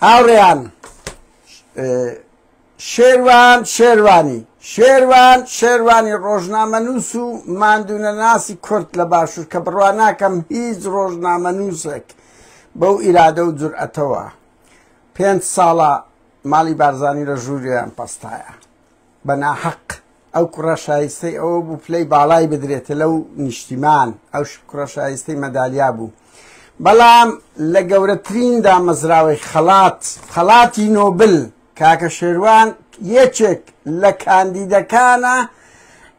هاوڕێیان شێروانی ڕۆژنامەنووس و ماندوونەناسی کورد لە باشوور کە بڕوا ناکەم هیچ ڕۆژنامەنووسێک بەو ئیرادە و جورئەتەوە 5 ساڵە ماڵی بارزانی لە ژووریان پەستایە بە ناحەق. ئەو کوڕە شایستەی ئەوە بوو پلەی باڵای بدرێتە لەو نیشتیمان، ئەو کوڕە شایستەی مەدالیا بوو. بەڵام لە گەورەترین دامەزراوەی خەڵاتی نۆبل کاکە شێروان یەکێک لە کاندیدەکانە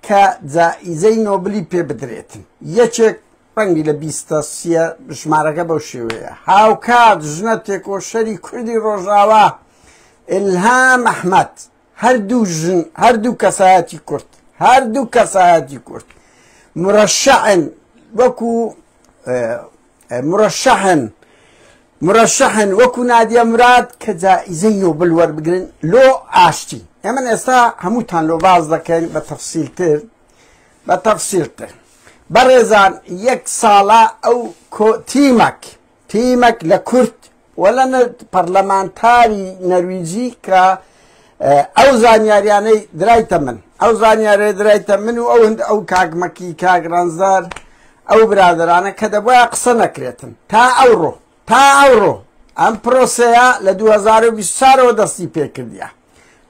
کە جائیزەی نۆبلی پێ بدرێتن، یەکێک ڕەنگی لە 23 ژمارەکە بەو شێوەیە. هاوکات ژنە تێکۆشەری کوردی ڕۆژاوا ئیلهام ئەحمەد، هەردوو کەسایەتی کورد مرەشەحن وەکو مرەشەحن وەکو نادیە مراد کە جائیزەی نۆبل وەربگرن لۆ ئاشتی. ئێمە ئێستا هەمووتان لۆ باز دەکەین بە تەفسیلتر. بەڕێزان یەک ساڵە ئەو تیمەک لە کورد وەلە پەرلەمانتاری نەرویجی کە ئەو زانیاریانەی درایتە من و ئەو کاگمەکی کاگرانزار ئەو برادرانە کە دەبایە قسە نەکرێتن تا ئەوڕۆ ئەم پرۆسەیە لە 2024ەوە دەستی پێکردیە،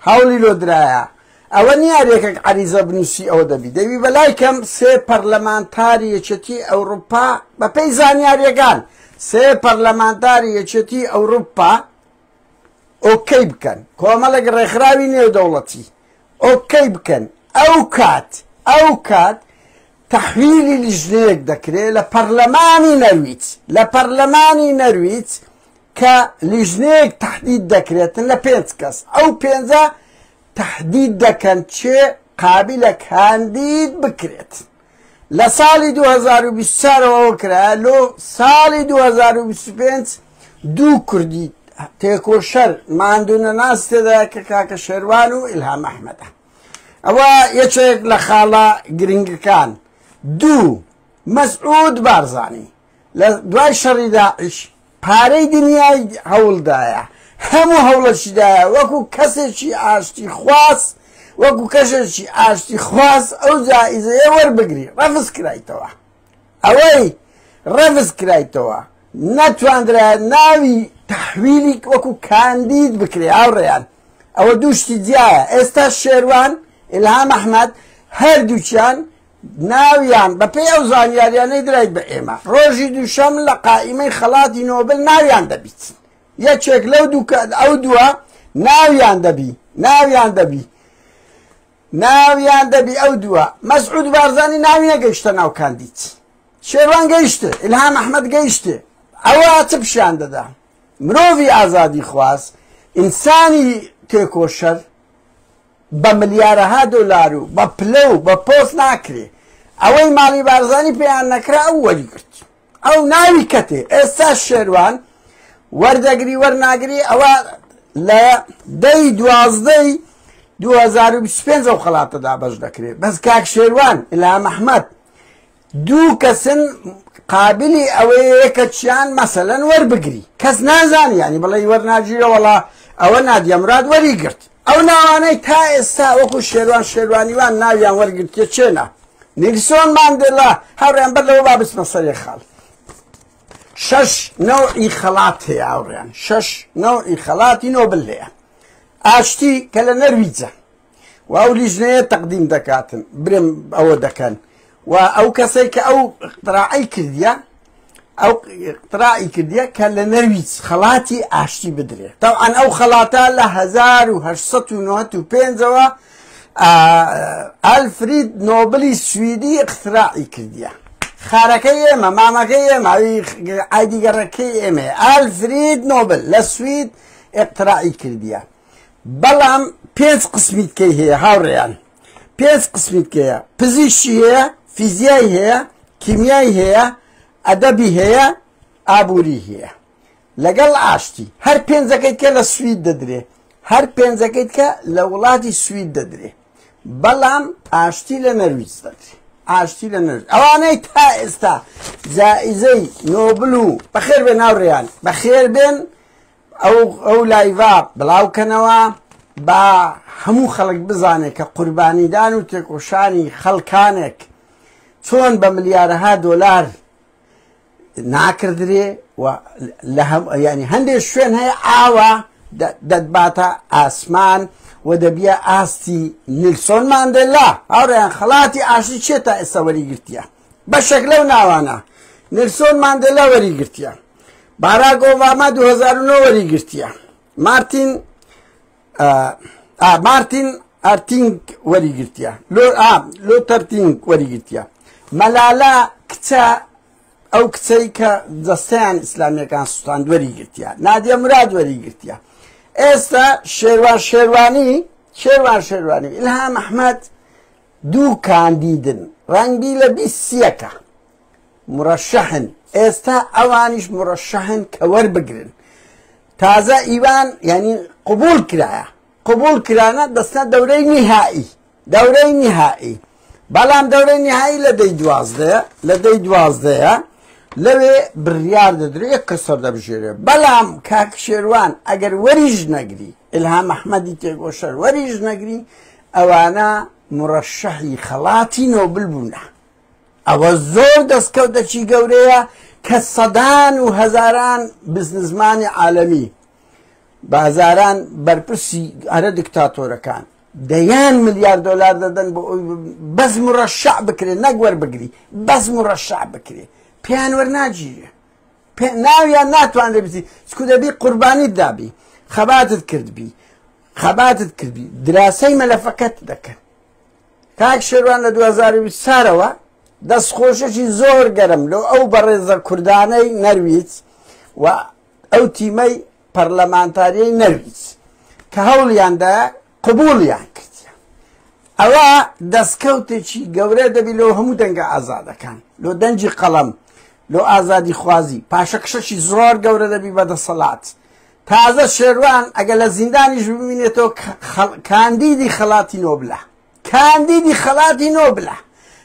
هەوڵی لۆ درایە. ئەوە نیارێکێک عەریزە بنووسی ئەوە دەبی بەلای کەم 3 پەرلەمانتاری یەکێتی ئەوروپا بەپێی زانیاریەکان 3 پەرلەمانتاری یەکێتی ئەوروپا ئۆکەی بکەن، کۆمەڵێک ڕێکخراوی نێودەوڵەتی ئۆکەی بکەن. ئەو کات تەحویلی لیژنەیەک دەکرێت لە پەرلەمانی نەرویج کە لیژنەیەک تەحدید دەکرێتن لە 5 کەس. ئەو 5 تەحدید دەکەن چێ قابلە کاندید بکرێت. لە ساڵی 2024ەوە کرا، لۆ ساڵی 2025 دوو کوردی تێکۆشەر ماندوونەناس تێدایە کە کاکە شێروان و ئیلهام ئەحمەدە. ئەوە یەکێک لە خاڵە گرنگەکان. دوو مەسعود بارزانی لە دوای شەڕی داعش پارەی دنیای هەوڵدایە، هەموو هەوڵەشیدایە وەکو کەسێکی ئاشتی خواست ئەو جائیزەیە وەربگری. ڕەفز کرایتەوە نەتواندرا ناوی تەحویلی وەکو کاندید بکرێ. هاوڕێیان ئەوە دووشتی جیایە. ئێستا شێروان ئیلهام ئەحمەد هەردووچیان ناویان بەپێی ئەو زانیاریانەی درایت بە ئێمە ڕۆژی دووشەم لە قائیمەی خەڵاتی نۆبل ناویان دەبیت. یەکێک لەو ئەو دووە ناویان دەبی ئەو دووە. مەسعود بارزانی ناوی نەگەیشتە ناو کاندید، شێروان گەیشتە، ئیلهام ئەحمەد گەیشتە. ئەوە چ پیشان دەدا؟ مرۆڤی ئازادی خواست، ئینسانی تێکۆشەر بە ملیارەها دۆلار و بە پلە و بە پۆست ناکرێ. ئەوەی ماڵی بارزانی پێیان نەکرا ئەو وەریگرت، ئەو ناوی کەتێ. ئێستا شێروان وەردەگری وەرناگری. ئەوە لە 10/12 2025 ئەو خەڵاتەدا بەش دەکرێت. بەس کاک شێروان ئیلهام ئەحمەد دوو کەسن قابلی ئەوەیە کە چیان مەسەلەن وەربگری. کەس نازانی، ینی بڵێ وەرناگیرە وەڵا ئەوە نادیە مراد وەریگرت. ئەو ناوانەی تا ئێستا وەکو شێروانیوان ناویان وەرگرتیە چێنە؟ نیکسۆن ماندێلا هاوڕێیان بەرلەوە با بچمە سەرێ خاڵ. 6 نەوعی خەڵات هەیە هاوڕێیان، 6 نەوعی خەڵاتی نۆبل هەیە. ئاشتی کە لە نەرویجە و ئەو لیژنەیە تەقدیم دەکاتن، برێم ئەوە دەکەن و ئەو کەسەی کە ئەو اقتراعی کردیە کە لە نەرویج خەڵاتی ئاشتی بدرێت. تەوعان ئەو خەڵاتە لە 1895ەوە ئەلفرید نۆبلی سویدی اقتراعی کردیە. خارەکەی ئێمە، مامەکەی ئێمە، ئایدیگەڕەکەی ئێمە. ئەلفرید نۆبل لە سوید اقتراعی کردیە. بەڵام 5 قسمیتکەی هەیە هاوڕێیان، 5 قسمیتکەیە. پزیشکی هەیە، فیزیایی هەیە، کیمیایی هەیە، ئەدەبی هەیە، ئابووری هەیە. لەگەڵ ئاشتی هەر 5ەکەیت کە لە سوید دەدرێ، هەر 5ەکەیت کە لە وڵاتی سوید دەدرێ. بەڵام ئاشتی لە نەرویج دەدرێ. ئەوانەی تا ئێستا جائیزەی نۆبل و بەخێر بێن هاوڕێیان، بەخێر بێن ئەو لایڤا بڵاوکەنەوە با هەموو خەڵک بزانێت کە قوربانیدان و تێکۆشانی خەڵکانێک چۆن بە ملیارەها دۆلار ناکردرێ و ینی هەندێک شوێن هەیە ئاوە دەتباتە ئاسمان و دەبیە ئاستی نیلسۆن ماندێلا هاوڕێیان خەڵاتی ئاشتی چێتە ئێستا وەریگرتیە بەشێک لەو ناوانە نیلسۆن ماندێلا وەریگرتیە باراک ئۆباما 2009 وەریگرتیە مارتین ئارتینگ وەریگرتیە لۆتەرتینگ وەریگرتیە مەلالە کچە ئەو کچەی کە دەستەیان ئیسلامیەکان سوستاند وەریگرتیە نادیە مراد وەریگرتیە ئێستا شێروانی ئیلهام ئەحمەد دوو کاندیدن ڕەنگی لە 23 مرەشەحن ئێستا ئەوانیش مرەشەحن کە وەربگرن تازە ئیوان ینی قبول کرانە دەستە دەورەی نیهایی بەڵام دەورەی نیهایی لە دەی دوازدەیە لەوێ بڕیار دەدرێت یەک کەس سەردەبژێرێ بەڵام کاک شێروان ئەگەر وەریژ نەگری ئیلهام ئەحمەدی تێگۆشەر وەریژ نەگری ئەوانە مرەشەحی خەڵاتی نۆبل بوونە ئەوە زۆر دەستکەوتەکی گەورەیە کە سەدان و هەزاران بزنسمانی عالەمی بازاران بەرپرسی هەرە دیکتاتۆرەکان دەیان ملیار دۆلار دەدەن بۆ ئەوی بەس مرەشەح بکرێت نەک وەربگری بەس مرەشەح بکرێت پێیان وەرناگیرێ ناویان ناتوانێت بچی چکو دەبی قوربانیت دابی خەباتت کردبی دراسەی مەلەفەکەت دەکەن کاک شێروان لە 2020 سارەوە دەستخۆشەی زۆر گەرم لەو ئەو بەڕێزە کوردانەی نەرویج و ئەو تیمەی پەرلەمانتاریەی نەرویج کە هەوڵیاندایە قبوڵیان کردیە ئەوە دەستکەوتێکی گەورە دەبی لەو هەموو دەنگە ئازادەکان لۆ دەنجی قەڵەم لۆ ئازادی خوازی پاشە کشەشی زۆر گەورە دەبی بەدەسەڵات تازە شێروان ئەگە لە زیندانیش ببینێتەوە کاندیدی خەڵاتی نۆبلە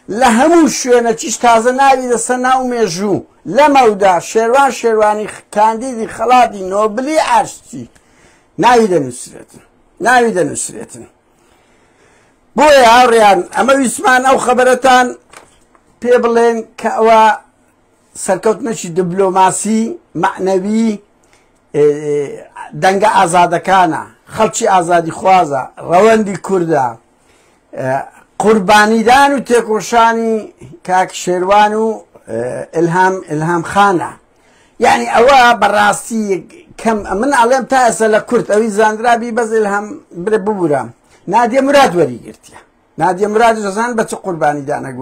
لە هەموو شوێنە چیش تازە ناوی دەسە ناو مێژوو لەمەودا شێروانی کاندیدی خەڵاتی نۆبلی ئاشتی ناوی دەنووسرێتن بۆیە هاوڕێیان ئەمە ویسمان ئەو خەبەرەتان پێ بڵێن کە ئەوە سەرکەوتنەکی دیبلۆماسی معنەوی دەنگە ئازادەکانە خەڵکی ئازادی خوازە ڕەوەندی کووردە قوربانیدان و تێکۆشانی کاک شێروان و ئیلهام خانە یعنی ئەوە بەڕاستی کەم من ئەڵێم تا ئێستا لە کورد ئەوی زاندرابی بەس ئیلهام برێ ببوورە نادیە مراد وەریگرتیە نادیە مراد دەزان بە چ قوربانیدانەک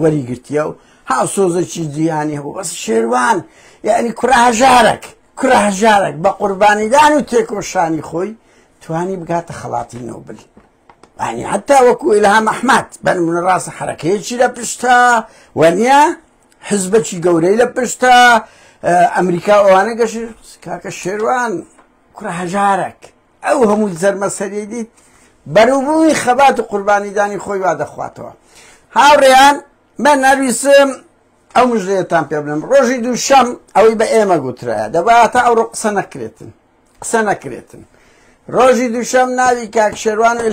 وەریگرتیە و هاوسۆزێکی جیهانی هەبوو بەس شێروان یعنی کوڕە هەژارێک بە قوربانیدان و تێکۆشانی خۆی توانی بگاتە خەڵاتی نۆبل يعني حتى وكو إلهام أحمد بن من الراس حركيتشي لبشتا ونيا حزبتشي قوري لبشتا أمريكا وانا قشر كاك الشيروان كره هجارك أو هم الزر مساري دي بروبوي خبات قرباني داني خوي بعد أخواتها هاوريان من نريسم أو مجريتان بيبلم روجي دو الشام أو يبقى إيما قلت رأي دباتا أو قصة نكريتن ڕۆژی دووشەم ناوی کاک شێروان و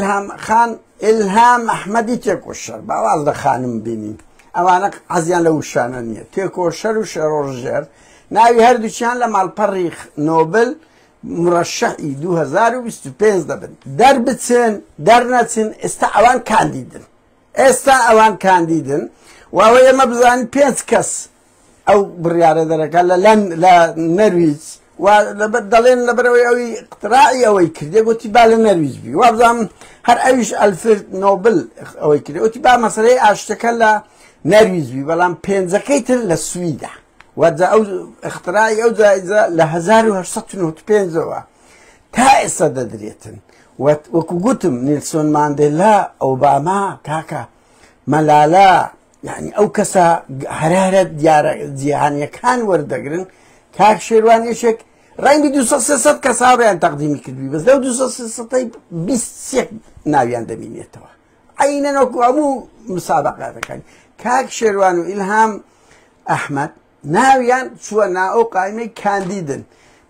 ئیلهام ئەحمەدی تێکۆشەر باواز لە خانم بینیم ئەوانە حەزیان لە وشانە نییە تێکۆشەر و شەڕۆژێر ناوی هەردووچیان لە ماڵپەڕی نۆبل مرەشەحی 2025 دەبن دەربچن دەرنەچن ئێستا ئەوان کاندیدن و ئەوە ئێمە بزانین 5 کەس ئەو بڕیارە دەرەکە لە نەرویج و دەڵێن لەبەرەوەی ئەوی اقتراعی ئەوەی کردێ گوتی با لە نەرویج بی وابزانم هەر ئەویش ئەلفرد نۆبل ئەوەی کردێ وتی با مەسەلەی ئاشتەکە لە نەرویج بی بەڵام پێنجەکەی تر لە سویدا وجا ئەو اختراعی ئەو جایزە لە 1995ەوە تا ئێستا دەدرێتن وەکو گوتم نیلسۆن ماندێلا ئۆباما کاکە مەلالە یعنی ئەو کەسە هەرارە جیهانیەکان وەردەگرن کاک شێروان یەکێک ڕەنگی 200 کەس هاوڕێیان تەقدیمی کردووی بەس لەو 200 ناویان دەبینێتەوە عینەن وەکو هەموو مسابقاتەکانی کاک شێروان و ئیلهام ئەحمەد ناویان چووە ناو قایمەی کاندیدن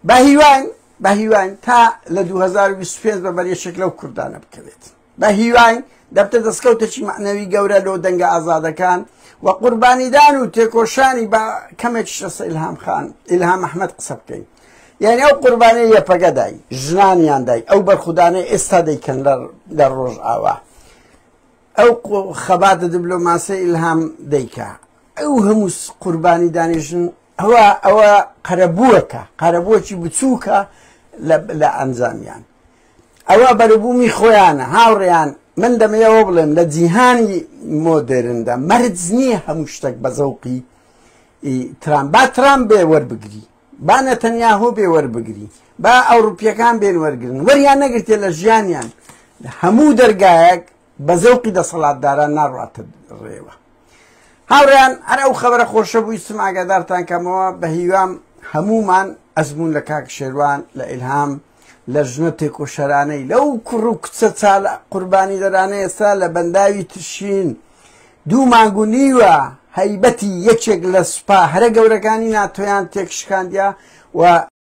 بە هیوان تا لە 2025 بەبەرێشێک لەو کوردانە بکەوێت بە هیوان دەبتە دەستکەوتێکی معنەوی گەورە لەو دەنگە ئازادەکان و قوربانیدان و تێکۆشانی بە کەمێکیش لەسەر ئیلهام ئەحمەد قسە بکەین یعنی ئەو قوربانەی یەپەگەدای ژنانیان دای ئەو بەرخودانەی ئێستا دەیکەن لە ڕۆژ ئاوا ئەو خەباتە دیبلۆماسیە ئیلهام دەیکا ئەو هەموو قوربانیدانی ژن ئەوە قەرەبووەکی بچووکە لە ئەنجامیان ئەوە بەرەبوومی خۆیانە هاوڕێیان من دەمەوە بڵێم لە جیهانی مۆدرندا مەرج نییە هەموو شتێک بە زەوقی ترامپ با ترامپ بێ وەربگری با نەتەنیاهۆ بێ وەربگری با ئەوروپیەکان بێن وەرگرن وەریان نەگرتێ لە ژیانیان هەموو دەرگایەک بە زەوقی دەسەڵاتداران ناڕاتە ڕێوە هاوڕێیان هەر ئەو خەبەرە خۆشە بوو ویستم ئاگادارتان کەمەوە بە هیوام هەمومان ئەزمون لە کاک شێروان لە ئیلهام لە ژنە تێکۆشەرانەی لەو کوڕ و کچە چاڵ قوربانی دەرانە ئێستا لە بەنداوی تشین دوو مانگ و نیوە هەیبەتی یەکێک لە سوپا هەرە گەورەکانی ناتۆیان تێکشکاندیا و